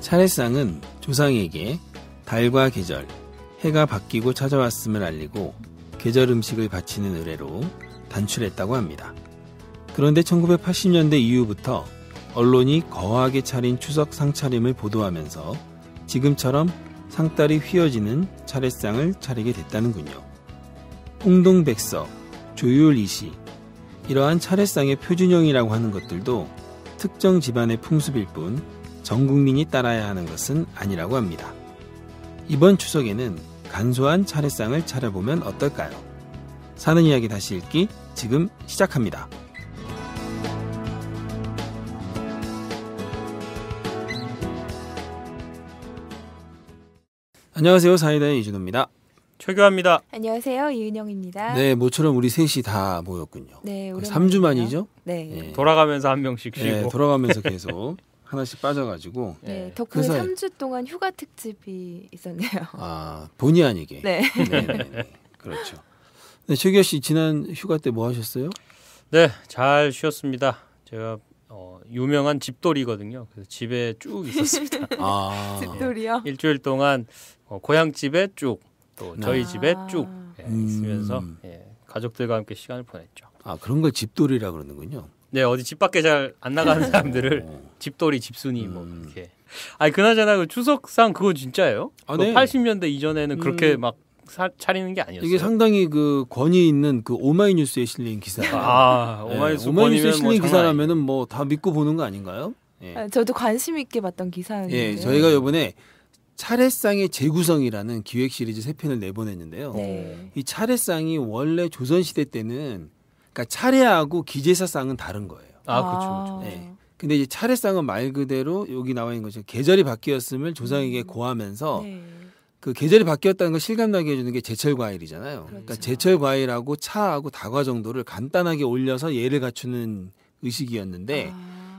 차례상은 조상에게 달과 계절, 해가 바뀌고 찾아왔음을 알리고 계절 음식을 바치는 의례로 단출했다고 합니다. 그런데 1980년대 이후부터 언론이 거하게 차린 추석 상차림을 보도하면서 지금처럼 상다리 휘어지는 차례상을 차리게 됐다는군요. 홍동백서, 조율이시, 이러한 차례상의 표준형이라고 하는 것들도 특정 집안의 풍습일 뿐 전 국민이 따라야 하는 것은 아니라고 합니다. 이번 추석에는 간소한 차례상을 차려보면 어떨까요? 사는 이야기 다시 읽기 지금 시작합니다. 안녕하세요. 사이다의 이준호입니다. 최규하입니다. 안녕하세요. 이은영입니다. 네, 모처럼 우리 셋이 다 모였군요. 네, 3주 만이죠? 네. 네. 돌아가면서 한 명씩 쉬고. 네, 돌아가면서 계속 하나씩 빠져가지고. 네, 덕분에 3주 동안 휴가 특집이 있었네요. 아, 본의 아니게. 네. 네. 그렇죠. 네, 최규하 씨 지난 휴가 때 뭐 하셨어요? 네, 잘 쉬었습니다. 제가 유명한 집돌이거든요. 그래서 집에 쭉 있었습니다. 아, 집돌이요? 일주일 동안 고향 집에 쭉, 또 저희 집에 쭉 있으면서 가족들과 함께 시간을 보냈죠. 아, 그런 걸 집돌이라 그러는군요. 네, 어디 집 밖에 잘 안 나가는 사람들을 집돌이, 집순이 뭐 이렇게. 아니 그나저나 그 추석상 그거 진짜예요? 아, 네. 80년대 이전에는 그렇게 막 차리는 게 아니었어요. 이게 상당히 그 권위 있는 그 오마이뉴스에 실린 기사예요. 아, 오마이뉴스에 실린 기사라면은 뭐 다 믿고 보는 거 아닌가요? 예. 저도 관심 있게 봤던 기사였는데. 예, 저희가 이번에 차례상의 재구성이라는 기획 시리즈 3편을 내보냈는데요. 네. 이 차례상이 원래 조선시대 때는 그러니까 차례하고 기제사상은 다른 거예요. 아, 그렇죠. 네. 근데 이제 차례상은 말 그대로 여기 나와 있는 것처럼 계절이 바뀌었음을 조상에게 고하면서 네. 그 계절이 바뀌었다는 걸 실감나게 해주는 게 제철 과일이잖아요. 그러니까 제철 과일하고 차하고 다과 정도를 간단하게 올려서 예를 갖추는 의식이었는데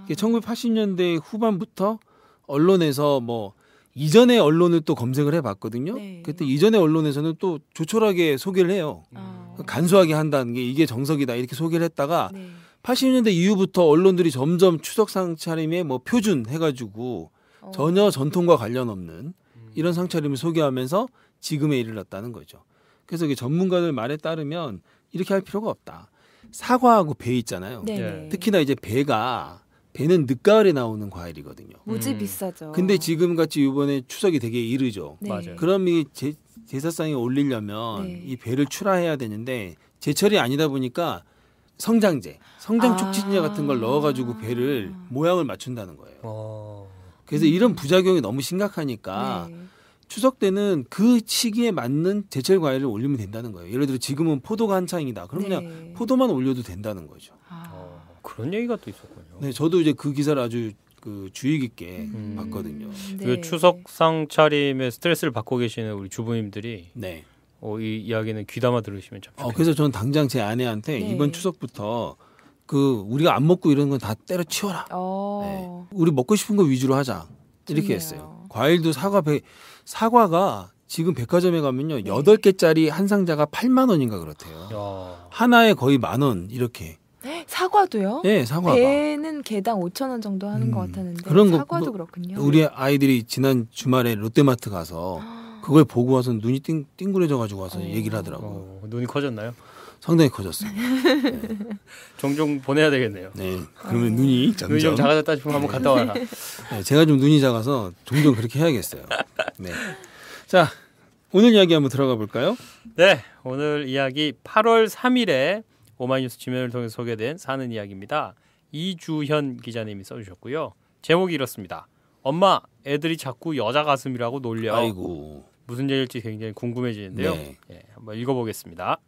이게 1980년대 후반부터 언론에서 뭐 이전의 언론을 또 검색을 해봤거든요. 네. 그때 이전의 언론에서는 또 조촐하게 소개를 해요. 간소하게 한다는 게 이게 정석이다 이렇게 소개를 했다가 네. 80년대 이후부터 언론들이 점점 추석 상차림에 뭐 표준 해가지고 전혀 전통과 관련 없는 이런 상차림을 소개하면서 지금에 이르렀다는 거죠. 그래서 이게 전문가들 말에 따르면 이렇게 할 필요가 없다. 사과하고 배 있잖아요. 네. 특히나 이제 배는 늦가을에 나오는 과일이거든요. 무지 비싸죠. 근데 지금 같이 이번에 추석이 되게 이르죠. 네. 맞아요. 그럼 이 제사상에 올리려면 네. 이 배를 출하해야 되는데 제철이 아니다 보니까 성장 촉진제 같은 걸 넣어가지고 배를 모양을 맞춘다는 거예요. 그래서 이런 부작용이 너무 심각하니까 네. 추석 때는 그 시기에 맞는 제철 과일을 올리면 된다는 거예요. 예를 들어 지금은 포도가 한창이다. 그럼 그냥 포도만 올려도 된다는 거죠. 그런 얘기가 또 있었군요. 네, 저도 이제 그 기사를 아주 그 주의 깊게 봤거든요. 네. 그 추석상 차림에 스트레스를 받고 계시는 우리 주부님들이 네. 이 이야기는 귀담아 들으시면 참 좋겠네요. 그래서 저는 당장 제 아내한테 네. 이번 추석부터 그 우리가 안 먹고 이런 건 다 때려치워라. 네. 우리 먹고 싶은 거 위주로 하자. 이렇게 좋네요. 했어요. 과일도 사과가 지금 백화점에 가면요. 8개짜리 한 상자가 8만 원인가 그렇대요. 하나에 거의 10,000원 이렇게. 사과도요? 네, 사과가. 배는 개당 5,000원 정도 하는 것 같았는데 그런 거, 사과도 그렇군요. 우리 아이들이 지난 주말에 롯데마트 가서 그걸 보고 와서 눈이 띵그레져 가지고 와서 얘기를 하더라고요. 눈이 커졌나요? 상당히 커졌어요. 네. 종종 보내야 되겠네요. 네. 그러면 눈이 점점 좀 작아졌다 싶으면 한번 갔다 와라. 네, 제가 좀 눈이 작아서 종종 그렇게 해야겠어요. 네. 자, 오늘 이야기 한번 들어가 볼까요? 네, 오늘 이야기 8월 3일에 오마이뉴스 지면을 통해서 소개된 사는 이야기입니다. 이주현 기자님이 써주셨고요. 제목이 이렇습니다. 엄마, 애들이 자꾸 여자 가슴이라고 놀려. 아이고. 무슨 얘기일지 굉장히 궁금해지는데요. 네. 네, 한번 읽어보겠습니다.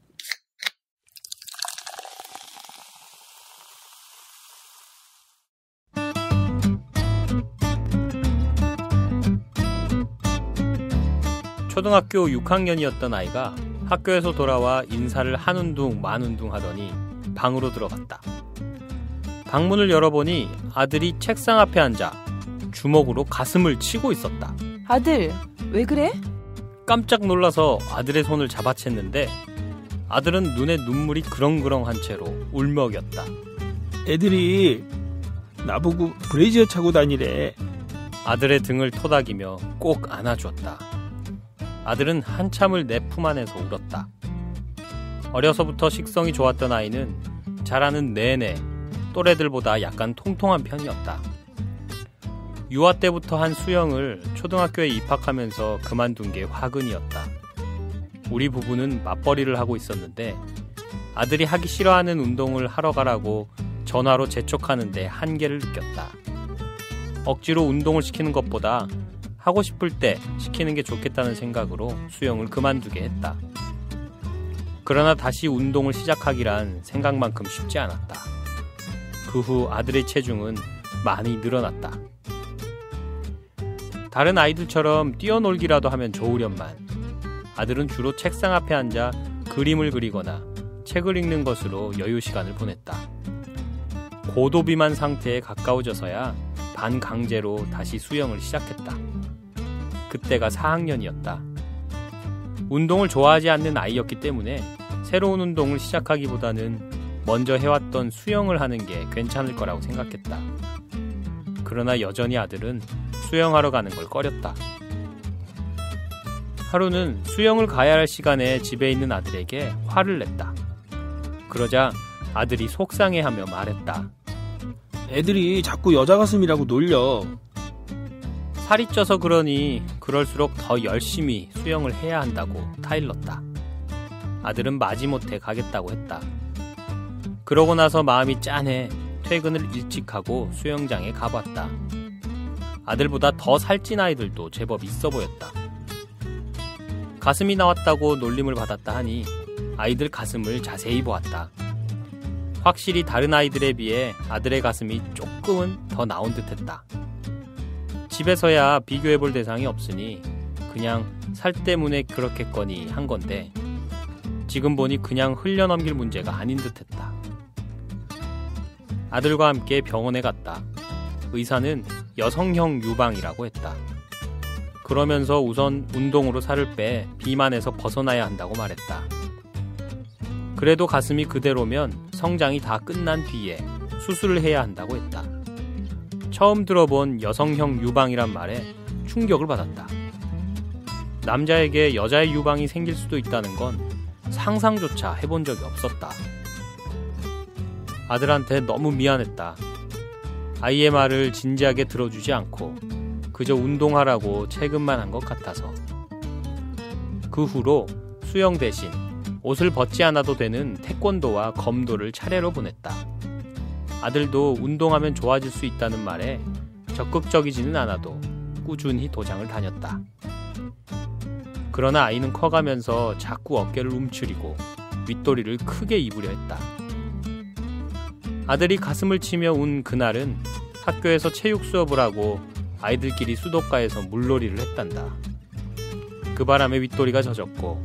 초등학교 6학년이었던 아이가 학교에서 돌아와 인사를 한운둥 만운둥 하더니 방으로 들어갔다. 방문을 열어보니 아들이 책상 앞에 앉아 주먹으로 가슴을 치고 있었다. 아들, 왜 그래? 깜짝 놀라서 아들의 손을 잡아챘는데 아들은 눈에 눈물이 그렁그렁한 채로 울먹였다. 애들이 나보고 브래지어 차고 다니래. 아들의 등을 토닥이며 꼭 안아주었다. 아들은 한참을 내 품 안에서 울었다. 어려서부터 식성이 좋았던 아이는 자라는 내내 또래들보다 약간 통통한 편이었다. 유아 때부터 한 수영을 초등학교에 입학하면서 그만둔 게 화근이었다. 우리 부부는 맞벌이를 하고 있었는데 아들이 하기 싫어하는 운동을 하러 가라고 전화로 재촉하는데 한계를 느꼈다. 억지로 운동을 시키는 것보다 하고 싶을 때 시키는 게 좋겠다는 생각으로 수영을 그만두게 했다. 그러나 다시 운동을 시작하기란 생각만큼 쉽지 않았다. 그 후 아들의 체중은 많이 늘어났다. 다른 아이들처럼 뛰어놀기라도 하면 좋으련만 아들은 주로 책상 앞에 앉아 그림을 그리거나 책을 읽는 것으로 여유 시간을 보냈다. 고도비만 상태에 가까워져서야 반강제로 다시 수영을 시작했다. 그때가 4학년이었다. 운동을 좋아하지 않는 아이였기 때문에 새로운 운동을 시작하기보다는 먼저 해왔던 수영을 하는 게 괜찮을 거라고 생각했다. 그러나 여전히 아들은 수영하러 가는 걸 꺼렸다. 하루는 수영을 가야 할 시간에 집에 있는 아들에게 화를 냈다. 그러자 아들이 속상해하며 말했다. 애들이 자꾸 여자 가슴이라고 놀려. 살이 쪄서 그러니 그럴수록 더 열심히 수영을 해야 한다고 타일렀다. 아들은 마지못해 가겠다고 했다. 그러고 나서 마음이 짠해 퇴근을 일찍 하고 수영장에 가봤다. 아들보다 더 살찐 아이들도 제법 있어 보였다. 가슴이 나왔다고 놀림을 받았다 하니 아이들 가슴을 자세히 보았다. 확실히 다른 아이들에 비해 아들의 가슴이 조금은 더 나온 듯했다. 집에서야 비교해볼 대상이 없으니 그냥 살 때문에 그렇겠거니 한 건데 지금 보니 그냥 흘려넘길 문제가 아닌 듯했다. 아들과 함께 병원에 갔다. 의사는 여성형 유방이라고 했다. 그러면서 우선 운동으로 살을 빼 비만에서 벗어나야 한다고 말했다. 그래도 가슴이 그대로면 성장이 다 끝난 뒤에 수술을 해야 한다고 했다. 처음 들어본 여성형 유방이란 말에 충격을 받았다. 남자에게 여자의 유방이 생길 수도 있다는 건 상상조차 해본 적이 없었다. 아들한테 너무 미안했다. 아이의 말을 진지하게 들어주지 않고 그저 운동하라고 체급만 한 것 같아서. 그 후로 수영 대신 옷을 벗지 않아도 되는 태권도와 검도를 차례로 보냈다. 아들도 운동하면 좋아질 수 있다는 말에 적극적이지는 않아도 꾸준히 도장을 다녔다. 그러나 아이는 커가면서 자꾸 어깨를 움츠리고 윗도리를 크게 입으려 했다. 아들이 가슴을 치며 운 그날은 학교에서 체육 수업을 하고 아이들끼리 수도가에서 물놀이를 했단다. 그 바람에 윗도리가 젖었고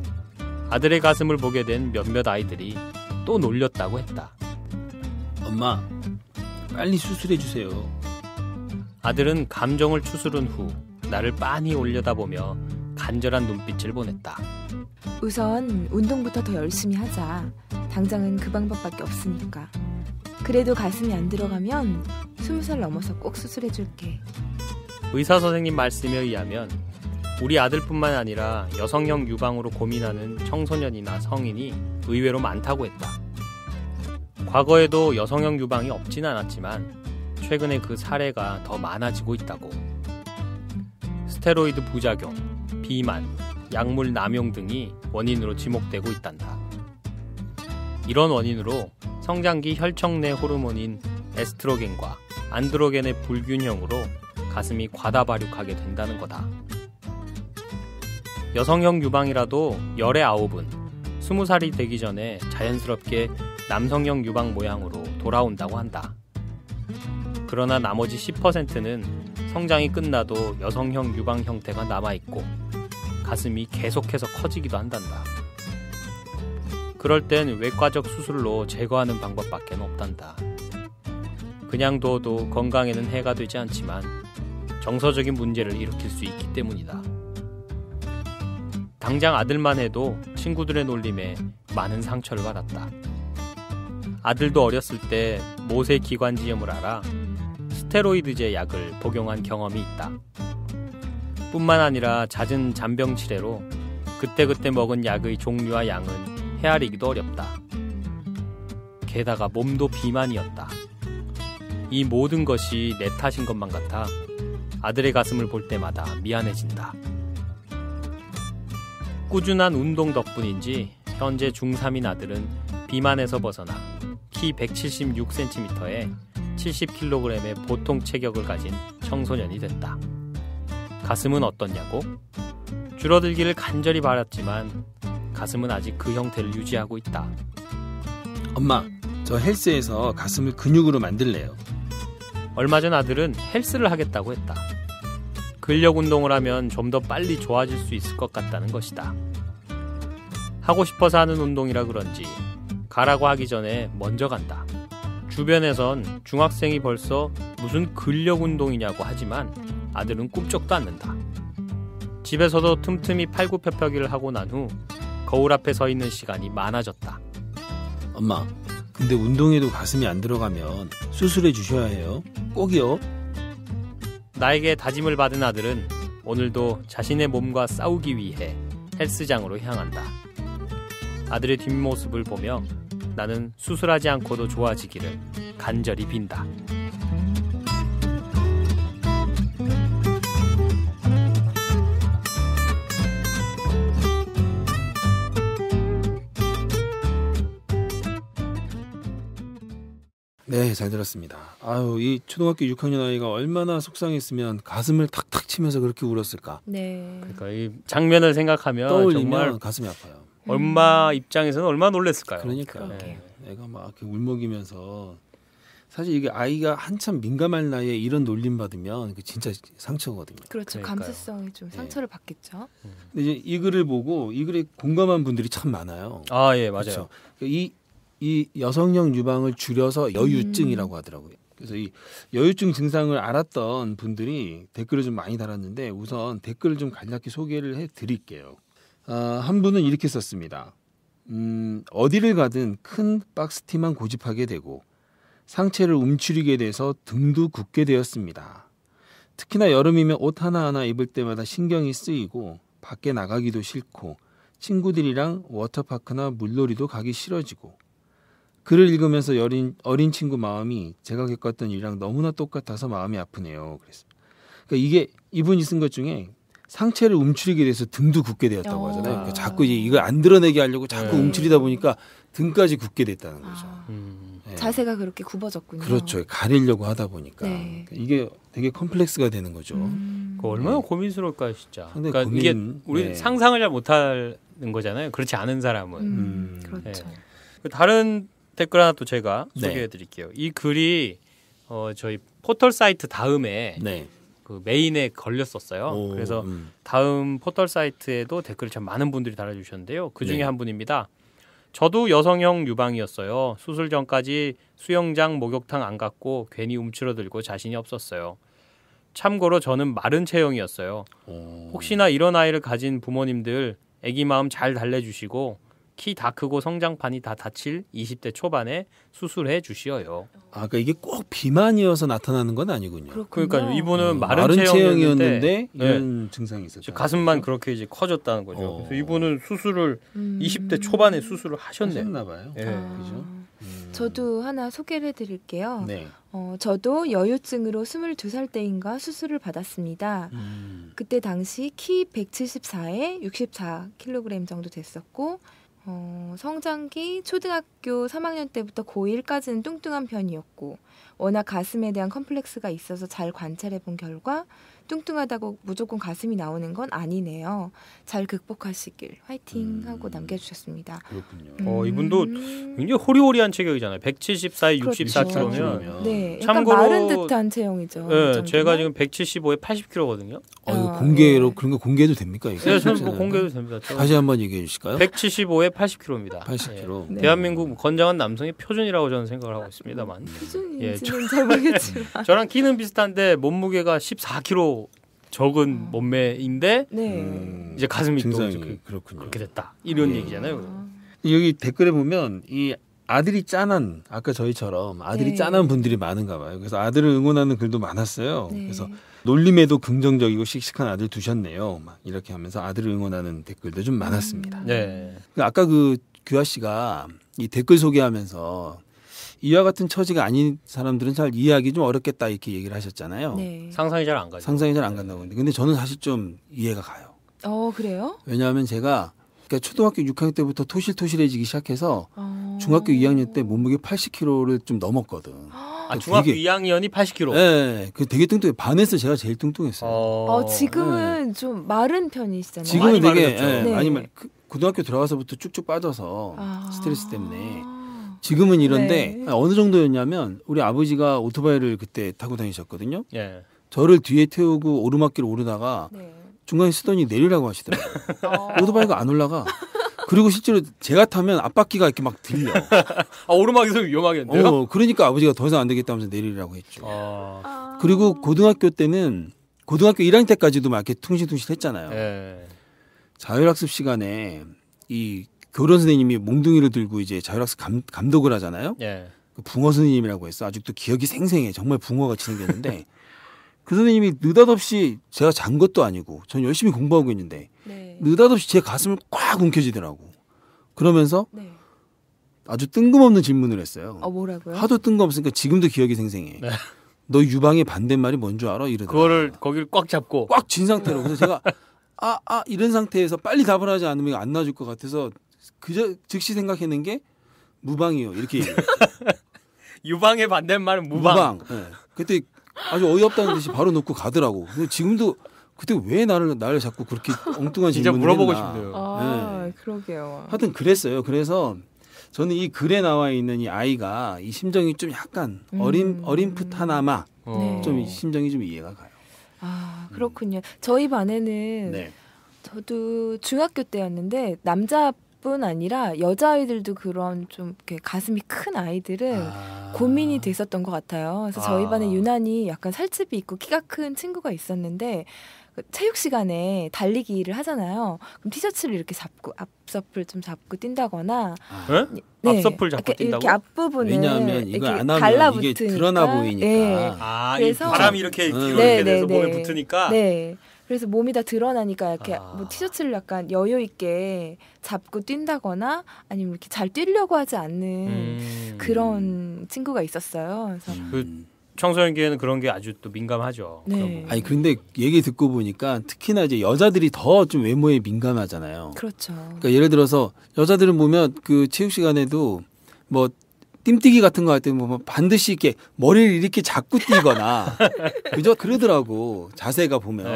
아들의 가슴을 보게 된 몇몇 아이들이 또 놀렸다고 했다. 엄마, 빨리 수술해주세요. 아들은 감정을 추스른 후 나를 빤히 올려다보며 간절한 눈빛을 보냈다. 우선 운동부터 더 열심히 하자. 당장은 그 방법밖에 없으니까. 그래도 가슴이 안 들어가면 20살 넘어서 꼭 수술해줄게. 의사 선생님 말씀에 의하면 우리 아들뿐만 아니라 여성형 유방으로 고민하는 청소년이나 성인이 의외로 많다고 했다. 과거에도 여성형 유방이 없진 않았지만 최근에 그 사례가 더 많아지고 있다고. 스테로이드 부작용, 비만, 약물 남용 등이 원인으로 지목되고 있단다. 이런 원인으로 성장기 혈청 내 호르몬인 에스트로겐과 안드로겐의 불균형으로 가슴이 과다 발육하게 된다는 거다. 여성형 유방이라도 열의 9은 20살이 되기 전에 자연스럽게 남성형 유방 모양으로 돌아온다고 한다. 그러나 나머지 10%는 성장이 끝나도 여성형 유방 형태가 남아있고 가슴이 계속해서 커지기도 한단다. 그럴 땐 외과적 수술로 제거하는 방법밖에 없단다. 그냥 둬도 건강에는 해가 되지 않지만 정서적인 문제를 일으킬 수 있기 때문이다. 당장 아들만 해도 친구들의 놀림에 많은 상처를 받았다. 아들도 어렸을 때 모세 기관지염을 앓아 스테로이드제 약을 복용한 경험이 있다. 뿐만 아니라 잦은 잔병 치레로 그때그때 먹은 약의 종류와 양은 헤아리기도 어렵다. 게다가 몸도 비만이었다. 이 모든 것이 내 탓인 것만 같아 아들의 가슴을 볼 때마다 미안해진다. 꾸준한 운동 덕분인지 현재 중3인 아들은 비만에서 벗어나 키 176cm에 70kg의 보통 체격을 가진 청소년이 됐다. 가슴은 어떻냐고? 줄어들기를 간절히 바랐지만 가슴은 아직 그 형태를 유지하고 있다. 엄마, 저 헬스에서 가슴을 근육으로 만들래요. 얼마 전 아들은 헬스를 하겠다고 했다. 근력 운동을 하면 좀 더 빨리 좋아질 수 있을 것 같다는 것이다. 하고 싶어서 하는 운동이라 그런지 가라고 하기 전에 먼저 간다. 주변에선 중학생이 벌써 무슨 근력 운동이냐고 하지만 아들은 꿈쩍도 않는다. 집에서도 틈틈이 팔굽혀펴기를 하고 난 후 거울 앞에 서 있는 시간이 많아졌다. 엄마, 근데 운동에도 가슴이 안 들어가면 수술해 주셔야 해요. 꼭이요. 나에게 다짐을 받은 아들은 오늘도 자신의 몸과 싸우기 위해 헬스장으로 향한다. 아들의 뒷모습을 보며 나는 수술하지 않고도 좋아지기를 간절히 빈다. 네, 잘 들었습니다. 아유, 이 초등학교 6학년 아이가 얼마나 속상했으면 가슴을 탁탁 치면서 그렇게 울었을까. 네. 그러니까 이 장면을 생각하면 떠올리면 정말 가슴이 아파요. 엄마 입장에서는 얼마나 놀랐을까요? 그러니까 그러게요. 애가 막 이렇게 울먹이면서 사실 이게 아이가 한참 민감할 나이에 이런 놀림 받으면 그 진짜 상처거든요. 그렇죠. 그러니까요. 감수성이 좀 상처를 받겠죠. 근데 이제 이 글을 보고 이 글에 공감한 분들이 참 많아요. 아, 예, 맞아요. 그렇죠? 이 여성형 유방을 줄여서 여유증이라고 하더라고요. 그래서 이 여유증 증상을 알았던 분들이 댓글을 좀 많이 달았는데 우선 댓글을 좀 간략히 소개를 해드릴게요. 한 분은 이렇게 썼습니다. 어디를 가든 큰 박스티만 고집하게 되고 상체를 움츠리게 돼서 등도 굽게 되었습니다. 특히나 여름이면 옷 하나하나 입을 때마다 신경이 쓰이고 밖에 나가기도 싫고 친구들이랑 워터파크나 물놀이도 가기 싫어지고 글을 읽으면서 어린 친구 마음이 제가 겪었던 일이랑 너무나 똑같아서 마음이 아프네요. 그래서 그러니까 이게 이분이 쓴 것 중에 상체를 움츠리게 돼서 등도 굽게 되었다고 하잖아요. 그러니까 자꾸 이제 이걸 안 드러내게 하려고 자꾸 움츠리다 보니까 등까지 굽게 됐다는 거죠. 네. 자세가 그렇게 굽어졌군요. 그렇죠. 가리려고 하다 보니까 네. 이게 되게 컴플렉스가 되는 거죠. 그 얼마나 고민스러울까요, 진짜. 상당히 그러니까 이게 우리 상상을 잘 못하는 거잖아요. 그렇지 않은 사람은. 그렇죠. 다른 댓글 하나 또 제가 네. 소개해드릴게요. 이 글이 저희 포털 사이트 다음에 네. 그 메인에 걸렸었어요. 오, 그래서 다음 포털 사이트에도 댓글을 참 많은 분들이 달아주셨는데요. 그 중에 네. 한 분입니다. 저도 여성형 유방이었어요. 수술 전까지 수영장, 목욕탕 안 갔고 괜히 움츠러들고 자신이 없었어요. 참고로 저는 마른 체형이었어요. 혹시나 이런 아이를 가진 부모님들 아기 마음 잘 달래주시고 키 다 크고 성장판이 다 다칠 20대 초반에 수술해 주시어요. 그러니까 이게 꼭 비만이어서 나타나는 건 아니군요. 그러니까 이분은 마른 체형이었는데 체형이었는데 이런 증상이 있었죠. 가슴만 그렇게 이제 커졌다는 거죠. 그래서 이분은 수술을 20대 초반에 수술을 하셨네요. 하셨나 봐요. 예. 그죠? 저도 하나 소개를 해드릴게요. 네. 저도 여유증으로 22살 때인가 수술을 받았습니다. 그때 당시 키 174에 64kg 정도 됐었고 성장기 초등학교 3학년 때부터 고1까지는 뚱뚱한 편이었고 워낙 가슴에 대한 컴플렉스가 있어서 잘 관찰해본 결과 뚱뚱하다고 무조건 가슴이 나오는 건 아니네요. 잘 극복하시길 화이팅 하고 남겨주셨습니다. 그렇군요. 이분도 굉장히 호리호리한 체격이잖아요. 174에 64kg면 그렇죠. 네, 약간 참고로- 마른 듯한 체형이죠. 네, 제가 지금 175에 80kg거든요. 이거 공개로 그런 거 공개해도 됩니까? 이거? 네, 저는 뭐 공개도 됩니다. 다시 한번 얘기해 주실까요? 175에 80kg입니다. 80kg. 네. 대한민국 건장한 남성의 표준이라고 저는 생각을 하고 있습니다만 표준인지는 잘 모르겠지만 저랑 키는 비슷한데 몸무게가 14kg 적은 몸매인데 네. 이제 가슴이 또 증상이 이렇게 그렇군요. 그렇게 됐다 이런 얘기잖아요. 여기 댓글에 보면 이 아들이 짠한 아까 저희처럼 아들이 네. 짠한 분들이 많은가 봐요. 그래서 아들을 응원하는 글도 많았어요. 네. 그래서 놀림에도 긍정적이고 씩씩한 아들 두셨네요. 막 이렇게 하면서 아들을 응원하는 댓글도 좀 많았습니다. 네. 아까 그 규하 씨가 이 댓글 소개하면서 이와 같은 처지가 아닌 사람들은 잘 이해하기 좀 어렵겠다 이렇게 얘기를 하셨잖아요. 네. 상상이 잘 안 가죠. 상상이 잘 안 간다고 했는데 근데 저는 사실 좀 이해가 가요. 그래요? 왜냐하면 제가 그러니까 초등학교 6학년 때부터 토실토실해지기 시작해서 중학교 2학년 때 몸무게 80kg를 좀 넘었거든. 중학교 되게, 2학년이 80kg. 네, 그 되게 뚱뚱해. 반에서 제가 제일 뚱뚱했어요. 지금은 좀 마른 편이시잖아요. 지금은 많이 되게 마르셨죠. 네. 많이 고등학교 들어가서부터 쭉쭉 빠져서 스트레스 때문에 아. 지금은 이런데 네. 어느 정도였냐면 우리 아버지가 오토바이를 그때 타고 다니셨거든요. 예. 저를 뒤에 태우고 오르막길 오르다가 네. 중간에 쓰더니 내리라고 하시더라고요. 오토바이가 안 올라가. 그리고 실제로 제가 타면 앞바퀴가 이렇게 막 들려. 오르막에서 위험하겠는데요? 그러니까 아버지가 더 이상 안 되겠다면서 내리라고 했죠. 그리고 고등학교 때는 고등학교 1학년 때까지도 막 이렇게 퉁실퉁실했잖아요. 예. 자율학습 시간에 이 교련 선생님이 몽둥이를 들고 이제 자율학습 감독을 하잖아요. 예. 그 붕어 선생님이라고 했어. 아직도 기억이 생생해. 정말 붕어같이 생겼는데 그 선생님이 느닷없이 제가 잔 것도 아니고 전 열심히 공부하고 있는데 네. 느닷없이 제 가슴을 꽉 움켜쥐더라고. 그러면서 네. 아주 뜬금없는 질문을 했어요. 뭐라고요? 하도 뜬금없으니까 지금도 기억이 생생해. 네. 너 유방의 반대말이 뭔 줄 알아? 이러더라고요. 거기를 꽉 잡고. 꽉 쥔 상태로. 그래서 제가 이런 상태에서 빨리 답을 하지 않으면 안 놔줄 것 같아서 즉시 생각해낸 게 무방이요. 이렇게 얘기했죠. 유방의 반대말은 무방. 네. 그때 아주 어이없다는 듯이 바로 놓고 가더라고. 근데 지금도 그때 왜 나를 자꾸 그렇게 엉뚱한 진짜 질문을 물어보고 했나. 싶네요. 네. 그러게요. 하여튼 그랬어요. 그래서 저는 이 글에 나와 있는 이 아이가 이 심정이 좀 약간 어림풋하나마 네. 좀 심정이 좀 이해가 가요. 그렇군요. 저희 반에는 네. 저도 중학교 때였는데 남자뿐 아니라 여자아이들도 그런 좀 이렇게 가슴이 큰 아이들은 고민이 됐었던 것 같아요. 그래서 저희 반에 유난히 약간 살집이 있고 키가 큰 친구가 있었는데 체육 시간에 달리기를 하잖아요. 그럼 티셔츠를 이렇게 잡고 앞서풀 좀 잡고 뛴다거나 네? 앞서풀 잡고 뛴다고? 이렇게 앞부분은 왜냐하면 이거 안 하면 달라붙으니까. 이게 드러나 보이니까. 네. 그래서 이 바람이 이렇게 뒤로 이렇게 돼서 몸에 붙으니까. 네. 그래서 몸이 다 드러나니까 이렇게 뭐 티셔츠를 약간 여유 있게 잡고 뛴다거나 아니면 이렇게 잘 뛰려고 하지 않는 그런 친구가 있었어요. 그래서 그 청소년기에는 그런 게 아주 또 민감하죠. 네. 아니 근데 얘기 듣고 보니까 특히나 이제 여자들이 더 좀 외모에 민감하잖아요. 그렇죠. 그러니까 예를 들어서 여자들은 보면 그 체육 시간에도 뭐 띰뛰기 같은 거 할 때 뭐 반드시 이렇게 머리를 이렇게 잡고 뛰거나 그죠? 그러더라고 자세가 보면.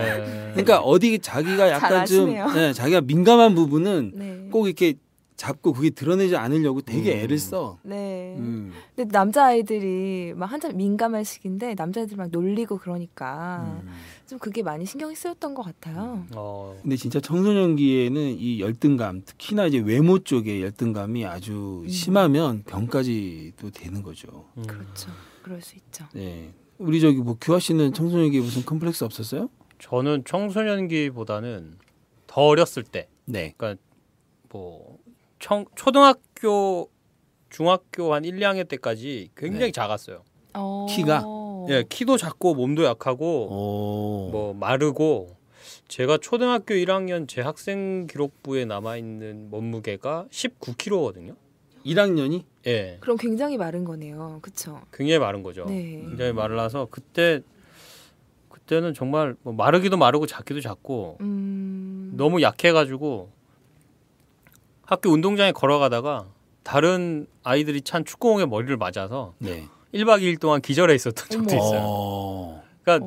그러니까 어디 자기가 약간 좀 자기가 민감한 부분은 꼭 이렇게 잡고 그게 드러내지 않으려고 되게 애를 써. 네. 근데 남자아이들이 막 한참 민감한 시기인데 남자애들 막 놀리고 그러니까 좀 그게 많이 신경이 쓰였던 것 같아요. 근데 진짜 청소년기에는 이 열등감, 특히나 이제 외모 쪽의 열등감이 아주 심하면 병까지도 되는 거죠. 그렇죠. 그럴 수 있죠. 네. 우리 뭐 규하 씨는 청소년기에 무슨 컴플렉스 없었어요? 저는 청소년기보다는 더 어렸을 때. 네. 그러니까 뭐 초등학교, 중학교 한 1, 2학년 때까지 굉장히 작았어요. 키가? 예, 키도 작고 몸도 약하고 뭐 마르고 제가 초등학교 1학년 제 학생 기록부에 남아 있는 몸무게가 19kg거든요. 1학년이? 예. 그럼 굉장히 마른 거네요. 그렇죠? 굉장히 마른 거죠. 네. 굉장히 말라서 그때는 정말 뭐 마르기도 마르고 작기도 작고 너무 약해가지고 학교 운동장에 걸어가다가 다른 아이들이 찬 축구공에 머리를 맞아서 1박 2일 동안 기절해 있었던 적도 있어요. 그러니까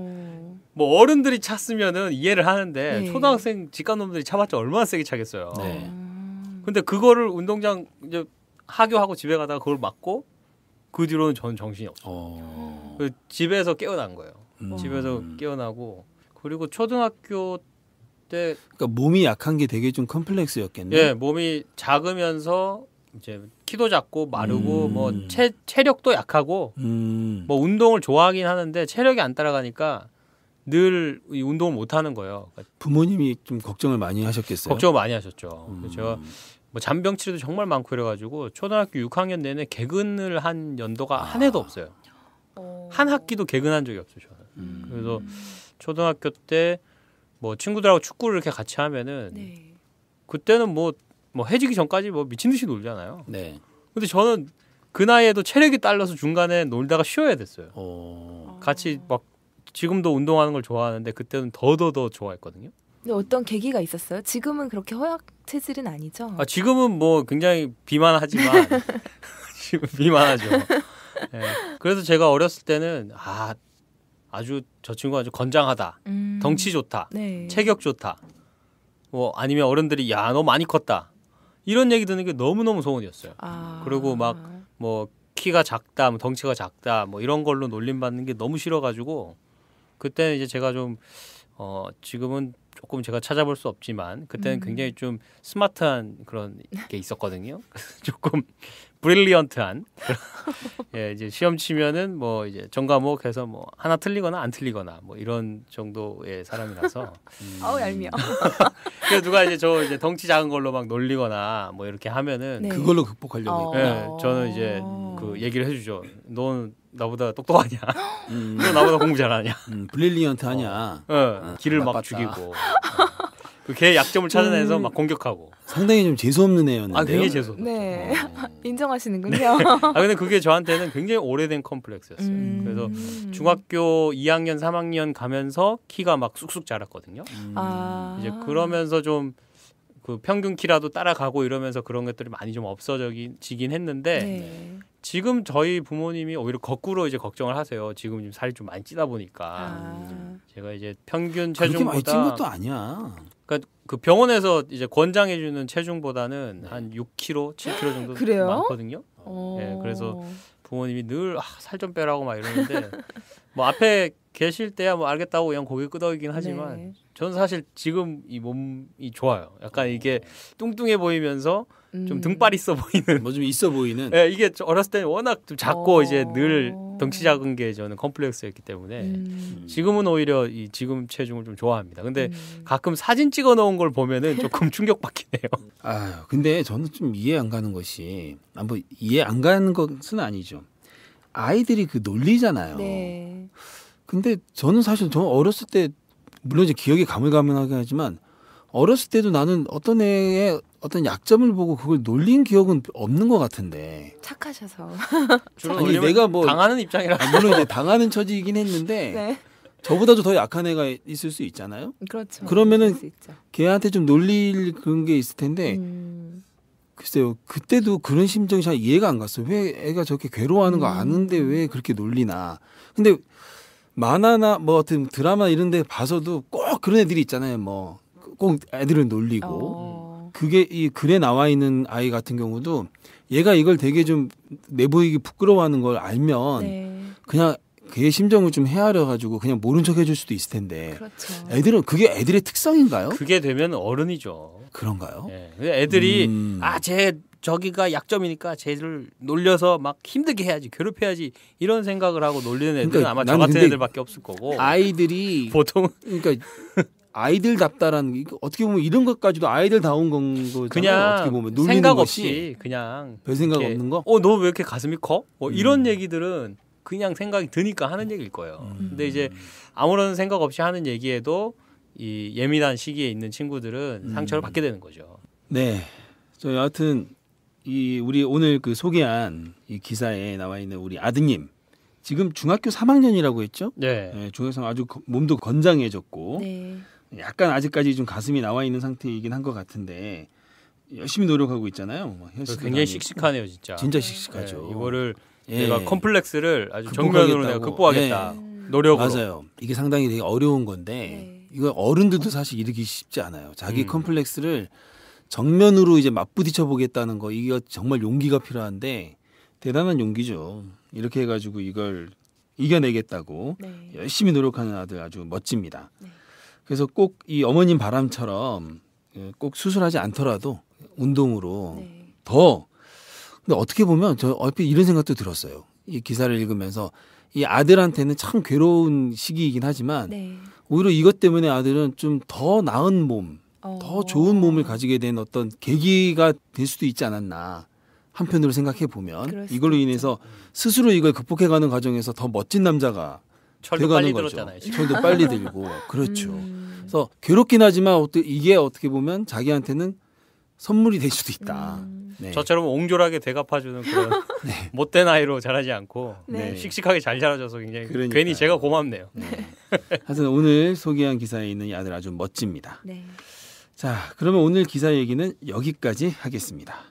뭐 어른들이 찼으면은 이해를 하는데 초등학생 직관놈들이 차봤자 얼마나 세게 차겠어요. 근데 그거를 운동장 이제 하교하고 집에 가다가 그걸 맞고 그 뒤로는 저는 정신이 없어요. 집에서 깨어난 거예요. 집에서 깨어나고 그리고 초등학교 때 그러니까 몸이 약한 게 되게 좀 컴플렉스였겠네. 예, 몸이 작으면서 이제 키도 작고 마르고 뭐 체력도 약하고 뭐 운동을 좋아하긴 하는데 체력이 안 따라가니까 늘 운동을 못 하는 거예요. 그러니까 부모님이 좀 걱정을 많이 하셨겠어요. 걱정을 많이 하셨죠. 제가 뭐 잔병치레도 정말 많고 그래가지고 초등학교 6학년 내내 개근을 한 연도가 한 해도 없어요. 한 학기도 개근한 적이 없어요. 저는. 그래서 초등학교 때 뭐 친구들하고 축구를 이렇게 같이 하면은 네. 그때는 뭐 해지기 전까지 뭐 미친 듯이 놀잖아요. 네. 근데 저는 그 나이에도 체력이 딸려서 중간에 놀다가 쉬어야 됐어요. 같이 막 지금도 운동하는 걸 좋아하는데 그때는 더 좋아했거든요. 근데 어떤 계기가 있었어요? 지금은 그렇게 허약 체질은 아니죠? 아, 지금은 뭐 굉장히 비만하지만 지금 비만하죠. 네. 그래서 제가 어렸을 때는 아주 저 친구 아주 건장하다, 덩치 좋다, 네. 체격 좋다, 뭐 아니면 어른들이 야 너 많이 컸다 이런 얘기 듣는 게 너무너무 소원이었어요. 그리고 막 뭐 키가 작다, 뭐 덩치가 작다, 뭐 이런 걸로 놀림받는 게 너무 싫어가지고 그때는 이제 제가 좀 지금은 조금 제가 찾아볼 수 없지만 그때는 굉장히 좀 스마트한 그런 게 있었거든요. 조금 브릴리언트한 예, 이제 시험 치면은 뭐 이제 전과목 해서 뭐 하나 틀리거나 안 틀리거나 뭐 이런 정도의 사람이라서 아우 얄미워. 그래서 누가 이제 저 이제 덩치 작은 걸로 막 놀리거나 뭐 이렇게 하면은 네. 그걸로 극복하려고 예, 저는 이제 그 얘기를 해주죠. 넌 나보다 똑똑하냐? 너 나보다 공부 잘하냐? 브릴리언트하냐? 길을 막 나빴다. 죽이고 그 걔 약점을 찾아내서 막 공격하고. 상당히 좀 재수 없는 애였는데요. 굉장히 재수. 네. 인정하시는군요. 근데 그게 저한테는 굉장히 오래된 컴플렉스였어요. 그래서 중학교 2학년, 3학년 가면서 키가 막 쑥쑥 자랐거든요. 이제 그러면서 좀 그 평균 키라도 따라가고 이러면서 그런 것들이 많이 좀 없어지긴 했는데 네. 지금 저희 부모님이 오히려 거꾸로 이제 걱정을 하세요. 지금 좀 살이 좀 많이 찌다 보니까 제가 이제 평균 그렇게 많이 찐 체중보다 것도 아니야. 그러니까 그 병원에서 이제 권장해주는 체중보다는 한 6kg, 7kg 정도 그래요? 많거든요. 네, 그래서 부모님이 늘 살 좀 빼라고 막 이러는데 뭐 앞에 계실 때야 뭐 알겠다고 그냥 고개 끄덕이긴 하지만 네. 저는 사실 지금 이 몸이 좋아요. 약간 이게 뚱뚱해 보이면서 좀 등발 있어 보이는. 뭐 좀 있어 보이는. 네, 이게 어렸을 때는 워낙 좀 작고 이제 늘 덩치 작은 게 저는 컴플렉스였기 때문에 지금은 오히려 이 지금 체중을 좀 좋아합니다. 근데 가끔 사진 찍어 놓은 걸 보면은 조금 충격받긴 해요. 아유, 근데 저는 좀 이해 안 가는 것이 뭐 이해 안 가는 것은 아니죠. 아이들이 그 놀리잖아요. 네. 근데 저는 사실 저 어렸을 때 물론 이제 기억이 가물가물하긴 하지만 어렸을 때도 나는 어떤 애의 어떤 약점을 보고 그걸 놀린 기억은 없는 것 같은데. 착하셔서. 주로 아니, 내가 뭐 당하는 입장이라. 물론 이제 당하는 처지이긴 했는데 네. 저보다도 더 약한 애가 있을 수 있잖아요. 그렇죠. 그러면은 그럴 수 있죠. 걔한테 좀 놀릴 그런 게 있을 텐데 글쎄요. 그때도 그런 심정이 잘 이해가 안 갔어요. 왜 애가 저렇게 괴로워하는 거 아는데 왜 그렇게 놀리나. 근데 만화나 뭐 어떤 드라마 이런 데 봐서도 꼭 그런 애들이 있잖아요. 뭐 꼭 애들을 놀리고 그게 이 글에 나와 있는 아이 같은 경우도 얘가 이걸 되게 좀 내보이기 부끄러워하는 걸 알면 네. 그냥 그의 심정을 좀 헤아려 가지고 그냥 모른 척 해줄 수도 있을 텐데 그렇죠. 애들은 그게 애들의 특성인가요? 그게 되면 어른이죠. 그런가요? 네. 애들이 쟤 저기가 약점이니까 쟤를 놀려서 막 힘들게 해야지, 괴롭혀야지 이런 생각을 하고 놀리는 애들은 그러니까 아마 저 같은 애들밖에 없을 거고. 아이들이 보통 그러니까 아이들답다라는 게 어떻게 보면 이런 것까지도 아이들다운 건 거잖아요. 그냥 어떻게 보면 놀리는 생각 것이 없이 그냥 별 생각 이렇게, 없는 거? 너 왜 이렇게 가슴이 커? 뭐 이런 얘기들은 그냥 생각이 드니까 하는 얘기일 거예요. 근데 이제 아무런 생각 없이 하는 얘기에도 이 예민한 시기에 있는 친구들은 상처를 받게 되는 거죠. 네. 저 여하튼 이 우리 오늘 그 소개한 이 기사에 나와 있는 우리 아드님 지금 중학교 3학년이라고 했죠? 네. 네, 중학교 3 아주 몸도 건장해졌고 네. 약간 아직까지 좀 가슴이 나와 있는 상태이긴 한 것 같은데 열심히 노력하고 있잖아요. 헬스도 굉장히 다니고. 씩씩하네요, 진짜. 진짜 씩씩하죠. 네, 이거를 예. 내가 컴플렉스를 아주 극복하겠다고. 정면으로 내가 극복하겠다. 예. 노력으로. 맞아요. 이게 상당히 되게 어려운 건데 네. 이거 어른들도 사실 이르기 쉽지 않아요. 자기 컴플렉스를 정면으로 이제 맞부딪혀 보겠다는 거 이거 정말 용기가 필요한데 대단한 용기죠. 이렇게 해가지고 이걸 이겨내겠다고 네. 열심히 노력하는 아들 아주 멋집니다. 네. 그래서 꼭 이 어머님 바람처럼 꼭 수술하지 않더라도 운동으로 네. 더 근데 어떻게 보면 저 얼핏 이런 생각도 들었어요. 이 기사를 읽으면서 이 아들한테는 참 괴로운 시기이긴 하지만 네. 오히려 이것 때문에 아들은 좀 더 나은 몸 더 좋은 몸을 가지게 된 어떤 계기가 될 수도 있지 않았나. 한편으로 생각해 보면 이걸로 인해서 스스로 이걸 극복해가는 과정에서 더 멋진 남자가 철도 빨리 거죠. 들었잖아요. 철도 빨리 들고 그렇죠. 그래서 괴롭긴 하지만 이게 어떻게 보면 자기한테는 선물이 될 수도 있다. 네. 저처럼 옹졸하게 대갚아주는 그런 네. 못된 아이로 자라지 않고 네. 씩씩하게 잘 자라줘서 굉장히 그러니까요. 괜히 제가 고맙네요. 네. 하여튼 오늘 소개한 기사에 있는 이 아들 아주 멋집니다. 네. 자, 그러면 오늘 기사 얘기는 여기까지 하겠습니다.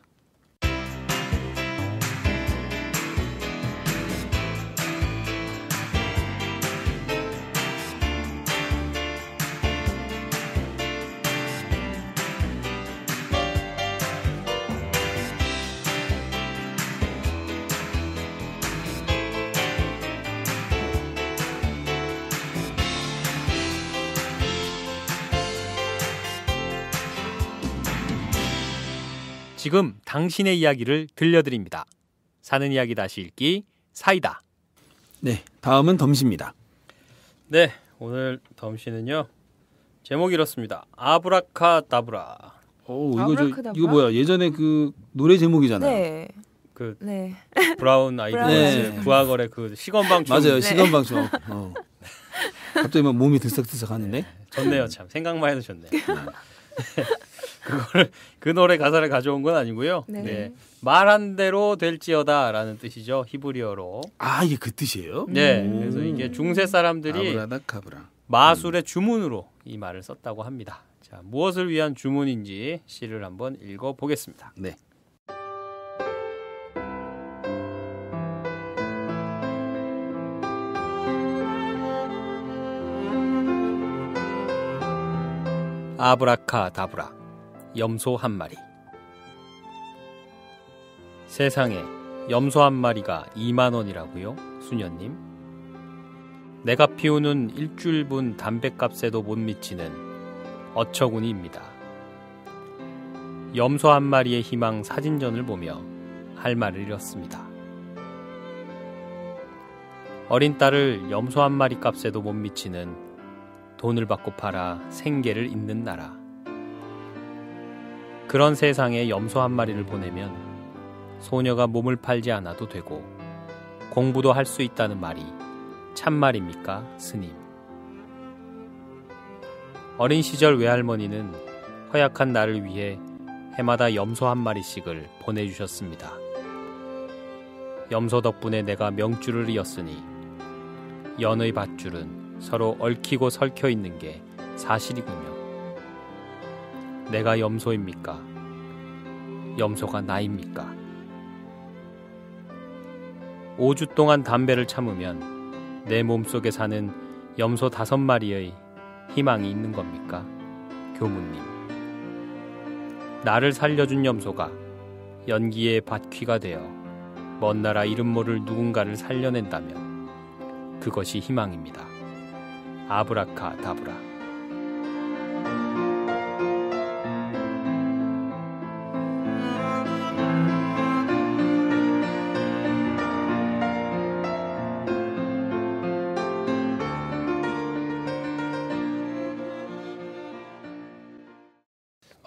지금 당신의 이야기를 들려드립니다. 사는 이야기 다시 읽기 사이다. 네, 다음은 덤씨입니다. 네, 오늘 덤씨는요. 제목이 이렇습니다. 아브라카다브라. 오, 아브라카다브라? 이거 뭐야? 예전에 그 노래 제목이잖아요. 네. 그 네. 브라운 아이드 네. 부하걸의 그 시건방춤. 맞아요. 네. 시간방송. 갑자기 막 몸이 들썩들썩하는데. 좋네요, 참. 생각만 해도 좋네요. 그 노래 가사를 가져온 건 아니고요. 네. 네. 말한 대로 될지어다라는 뜻이죠. 히브리어로. 아, 이게 그 뜻이에요? 네. 그래서 이게 중세 사람들이 아브라다카브라. 마술의 주문으로 이 말을 썼다고 합니다. 자, 무엇을 위한 주문인지 시를 한번 읽어 보겠습니다. 네. 아브라카다브라. 염소 한 마리. 세상에 염소 한 마리가 2만 원이라고요? 수녀님. 내가 피우는 일주일분 담뱃값에도 못 미치는 어처구니입니다. 염소 한 마리의 희망 사진전을 보며 할 말을 잃었습니다. 어린 딸을 염소 한 마리 값에도 못 미치는 돈을 받고 팔아 생계를 잇는 나라. 그런 세상에 염소 한 마리를 보내면 소녀가 몸을 팔지 않아도 되고 공부도 할 수 있다는 말이 참말입니까, 스님? 어린 시절 외할머니는 허약한 나를 위해 해마다 염소 한 마리씩을 보내주셨습니다. 염소 덕분에 내가 명줄을 이었으니 연의 밧줄은 서로 얽히고 설켜 있는 게 사실이군요. 내가 염소입니까? 염소가 나입니까? 5주 동안 담배를 참으면 내 몸속에 사는 염소 5마리의 희망이 있는 겁니까? 교무님. 나를 살려준 염소가 연기의 밭퀴가 되어 먼 나라 이름 모를 누군가를 살려낸다면 그것이 희망입니다. 아브라카다브라.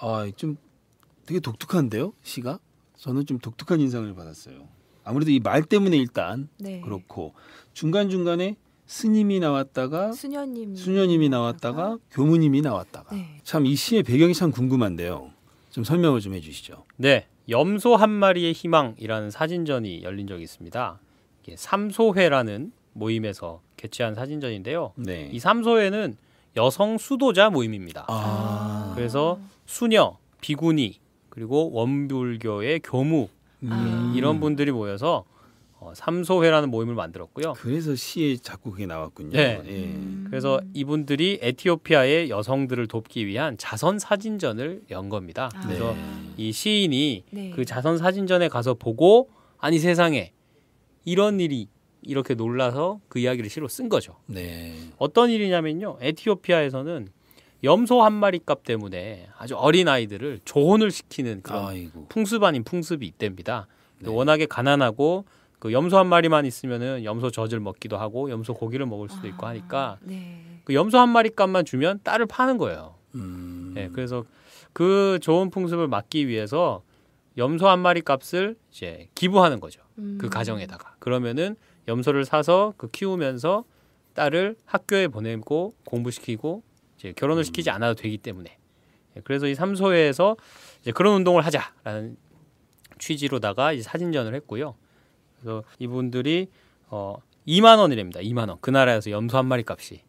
아, 좀 되게 독특한데요, 시가? 저는 좀 독특한 인상을 받았어요. 아무래도 이 말 때문에 일단 네. 그렇고 중간중간에 스님이 나왔다가 수녀님이 나왔다가 교무님이 나왔다가 네. 참 이 시의 배경이 참 궁금한데요. 좀 설명을 좀 해주시죠. 네, 염소 한 마리의 희망이라는 사진전이 열린 적이 있습니다. 이게 삼소회라는 모임에서 개최한 사진전인데요. 네. 이 삼소회는 여성 수도자 모임입니다. 아, 그래서 수녀, 비구니, 그리고 원불교의 교무 이런 분들이 모여서 삼소회라는 모임을 만들었고요. 그래서 시에 자꾸 그게 나왔군요. 네. 예. 그래서 이분들이 에티오피아의 여성들을 돕기 위한 자선 사진전을 연 겁니다. 아. 그래서 네. 이 시인이 네. 그 자선 사진전에 가서 보고 아니 세상에 이런 일이 이렇게 놀라서 그 이야기를 시로 쓴 거죠. 네. 어떤 일이냐면요. 에티오피아에서는 염소 한 마리 값 때문에 아주 어린 아이들을 조혼을 시키는 그런 아이고. 풍습 아닌 풍습이 있답니다. 네. 워낙에 가난하고 그 염소 한 마리만 있으면은 염소 젖을 먹기도 하고 염소 고기를 먹을 수도 있고 하니까 네. 그 염소 한 마리 값만 주면 딸을 파는 거예요. 예, 그래서 그 좋은 풍습을 막기 위해서 염소 한 마리 값을 이제 기부하는 거죠. 그 가정에다가. 그러면은 염소를 사서 그 키우면서 딸을 학교에 보내고 공부시키고 이제 결혼을 시키지 않아도 되기 때문에. 예, 그래서 이 삼소회에서 이제 그런 운동을 하자라는 취지로다가 이제 사진전을 했고요. 그래서 이분들이 2만 원이랍니다. 2만 원. 그 나라에서 염소 한 마리 값이.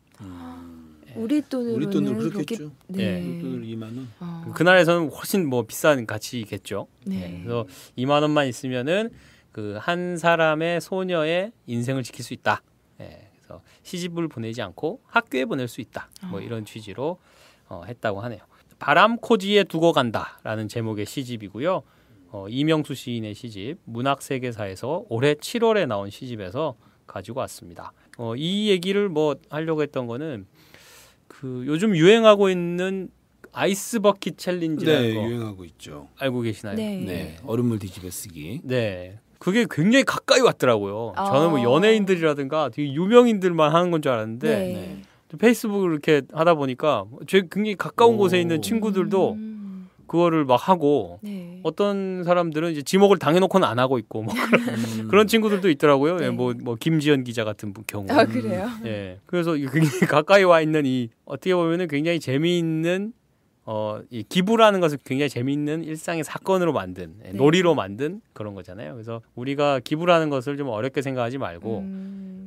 우리 돈으로 그렇겠죠. 네. 우리 돈으로 2만 원. 그 나라에서는 훨씬 뭐 비싼 가치겠죠. 네. 네. 그래서 2만 원만 있으면은 그 한 사람의 소녀의 인생을 지킬 수 있다. 네. 그래서 시집을 보내지 않고 학교에 보낼 수 있다. 뭐 이런 취지로 했다고 하네요. 바람코지에 두고 간다라는 제목의 시집이고요. 이명수 시인의 시집 문학세계사에서 올해 7월에 나온 시집에서 가지고 왔습니다. 이 얘기를 뭐 하려고 했던 거는 그 요즘 유행하고 있는 아이스 버킷 챌린지라는 거 유행하고 있죠. 알고 계시나요? 네. 얼음물 뒤집어 쓰기. 네. 그게 굉장히 가까이 왔더라고요. 저는 뭐 연예인들이라든가 되게 유명인들만 하는 건 줄 알았는데 네. 페이스북을 이렇게 하다 보니까 제 굉장히 가까운 곳에 있는 친구들도 그거를 막 하고 네. 어떤 사람들은 이제 지목을 당해놓고는 안 하고 있고 뭐 그런 친구들도 있더라고요. 네. 예, 뭐 김지연 기자 같은 경우. 아 그래요? 예. 그래서 굉장히 가까이 와 있는 이 어떻게 보면은 굉장히 재미있는 이 기부라는 것을 굉장히 재미있는 일상의 사건으로 만든 네. 놀이로 만든 그런 거잖아요. 그래서 우리가 기부라는 것을 좀 어렵게 생각하지 말고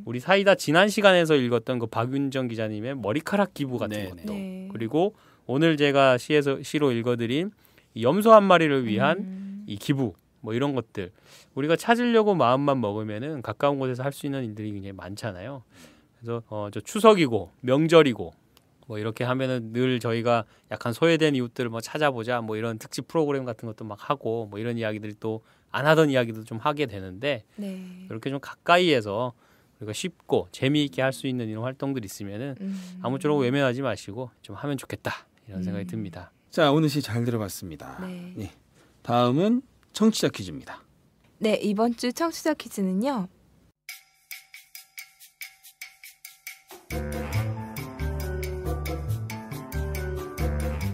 우리 사이다 지난 시간에서 읽었던 그 박윤정 기자님의 머리카락 기부 같은 것도 네. 그리고 오늘 제가 시로 읽어드린 이 염소 한 마리를 위한 이 기부 뭐 이런 것들 우리가 찾으려고 마음만 먹으면은 가까운 곳에서 할 수 있는 일들이 굉장히 많잖아요. 그래서 저 추석이고 명절이고 뭐 이렇게 하면은 늘 저희가 약간 소외된 이웃들을 뭐 찾아보자 뭐 이런 특집 프로그램 같은 것도 막 하고 뭐 이런 이야기들이 또 안 하던 이야기도 좀 하게 되는데 네. 이렇게 좀 가까이에서 우리가 쉽고 재미있게 할 수 있는 이런 활동들이 있으면은 아무쪼록 외면하지 마시고 좀 하면 좋겠다 이런 생각이 듭니다. 자, 오늘 시 잘 들어봤습니다. 네. 네. 다음은 청취자 퀴즈입니다. 네, 이번 주 청취자 퀴즈는요.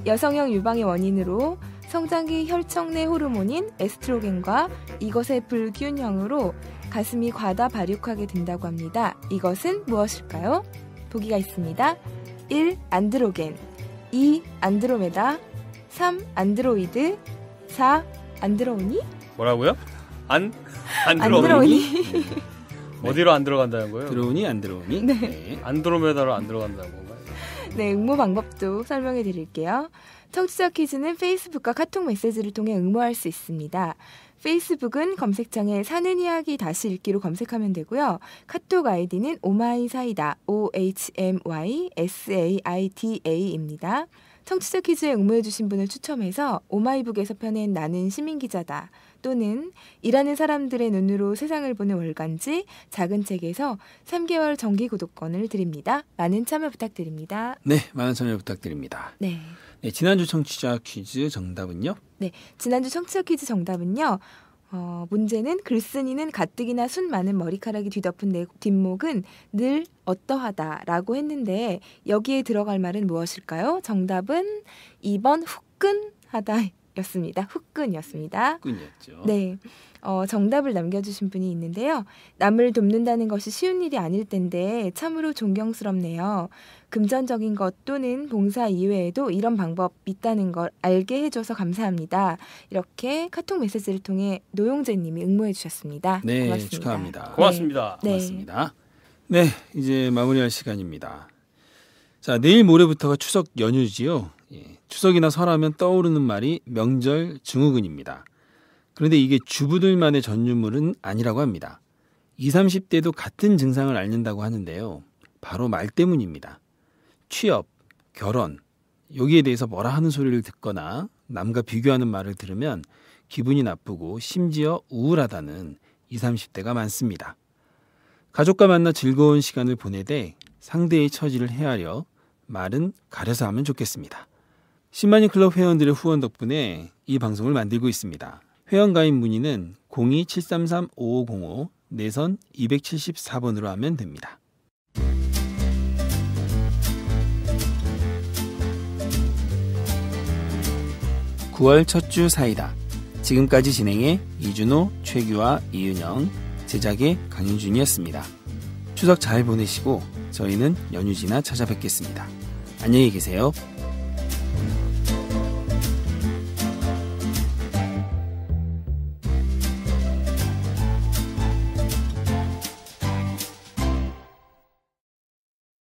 여성형 유방의 원인으로 성장기 혈청 내 호르몬인 에스트로겐과 이것의 불균형으로 가슴이 과다 발육하게 된다고 합니다. 이것은 무엇일까요? 보기가 있습니다. 1. 안드로겐 2. 안드로메다 3. 안드로이드 4. 안드로우니? 뭐라고요? 안드로우니? 어디로 안 들어간다는 거예요? 들어오니 안 들어오니? 네. 안드로메다로 안 들어간다는 건가요? 네, 응모 방법도 설명해 드릴게요. 청취자 퀴즈는 페이스북과 카톡 메시지를 통해 응모할 수 있습니다. 페이스북은 검색창에 사는 이야기 다시 읽기로 검색하면 되고요. 카톡 아이디는 오마이사이다 OHMYSAIDA입니다. 청취자 퀴즈에 응모해주신 분을 추첨해서 오마이북에서 펴낸 나는 시민기자다 또는 일하는 사람들의 눈으로 세상을 보는 월간지 작은 책에서 3개월 정기 구독권을 드립니다. 많은 참여 부탁드립니다. 네, 많은 참여 부탁드립니다. 네. 네, 지난주 청취자 퀴즈 정답은요? 네, 지난주 청취자 퀴즈 정답은요. 문제는 글쓴이는 가뜩이나 순 많은 머리카락이 뒤덮은 뒷목은 늘 어떠하다라고 했는데 여기에 들어갈 말은 무엇일까요? 정답은 2번 후끈하다였습니다. 후끈이었습니다. 후끈이었죠. 네, 정답을 남겨주신 분이 있는데요. 남을 돕는다는 것이 쉬운 일이 아닐 텐데 참으로 존경스럽네요. 금전적인 것 또는 봉사 이외에도 이런 방법 있다는 걸 알게 해줘서 감사합니다. 이렇게 카톡 메시지를 통해 노용재 님이 응모해 주셨습니다. 네, 고맙습니다. 축하합니다. 고맙습니다. 네. 고맙습니다. 네, 이제 마무리할 시간입니다. 자, 내일 모레부터가 추석 연휴지요. 예, 추석이나 설하면 떠오르는 말이 명절 증후군입니다. 그런데 이게 주부들만의 전유물은 아니라고 합니다. 20, 30대도 같은 증상을 앓는다고 하는데요. 바로 말 때문입니다. 취업, 결혼, 여기에 대해서 뭐라 하는 소리를 듣거나 남과 비교하는 말을 들으면 기분이 나쁘고 심지어 우울하다는 20, 30대가 많습니다. 가족과 만나 즐거운 시간을 보내되 상대의 처지를 헤아려 말은 가려서 하면 좋겠습니다. 10만인 클럽 회원들의 후원 덕분에 이 방송을 만들고 있습니다. 회원 가입 문의는 02-733-5505 내선 274번으로 하면 됩니다. 9월 첫 주 사이다. 지금까지 진행해 이준호, 최규화, 이윤영, 제작의 강윤준이었습니다. 추석 잘 보내시고 저희는 연휴 지나 찾아뵙겠습니다. 안녕히 계세요.